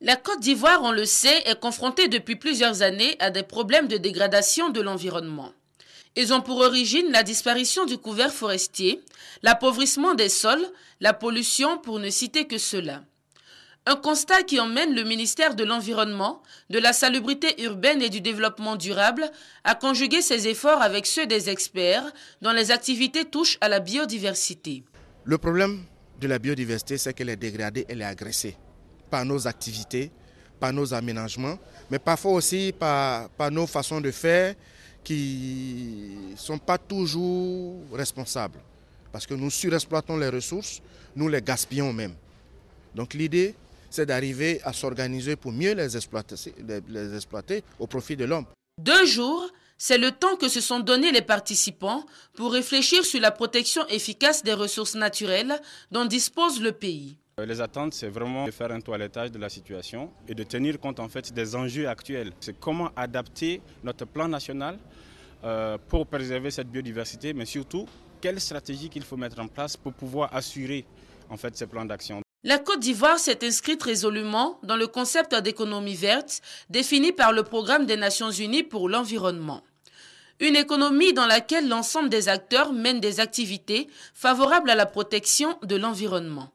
La Côte d'Ivoire, on le sait, est confrontée depuis plusieurs années à des problèmes de dégradation de l'environnement. Ils ont pour origine la disparition du couvert forestier, l'appauvrissement des sols, la pollution pour ne citer que cela. Un constat qui emmène le ministère de l'Environnement, de la Salubrité urbaine et du Développement durable à conjuguer ses efforts avec ceux des experts dont les activités touchent à la biodiversité. Le problème de la biodiversité, c'est qu'elle est dégradée, elle est agressée par nos activités, par nos aménagements, mais parfois aussi par nos façons de faire qui ne sont pas toujours responsables. Parce que nous surexploitons les ressources, nous les gaspillons même. Donc l'idée, c'est d'arriver à s'organiser pour mieux les exploiter au profit de l'homme. 2 jours, c'est le temps que se sont donnés les participants pour réfléchir sur la protection efficace des ressources naturelles dont dispose le pays. Les attentes, c'est vraiment de faire un toilettage de la situation et de tenir compte en fait des enjeux actuels. C'est comment adapter notre plan national pour préserver cette biodiversité, mais surtout, quelle stratégie qu'il faut mettre en place pour pouvoir assurer en fait ces plans d'action. La Côte d'Ivoire s'est inscrite résolument dans le concept d'économie verte défini par le Programme des Nations Unies pour l'environnement. Une économie dans laquelle l'ensemble des acteurs mènent des activités favorables à la protection de l'environnement.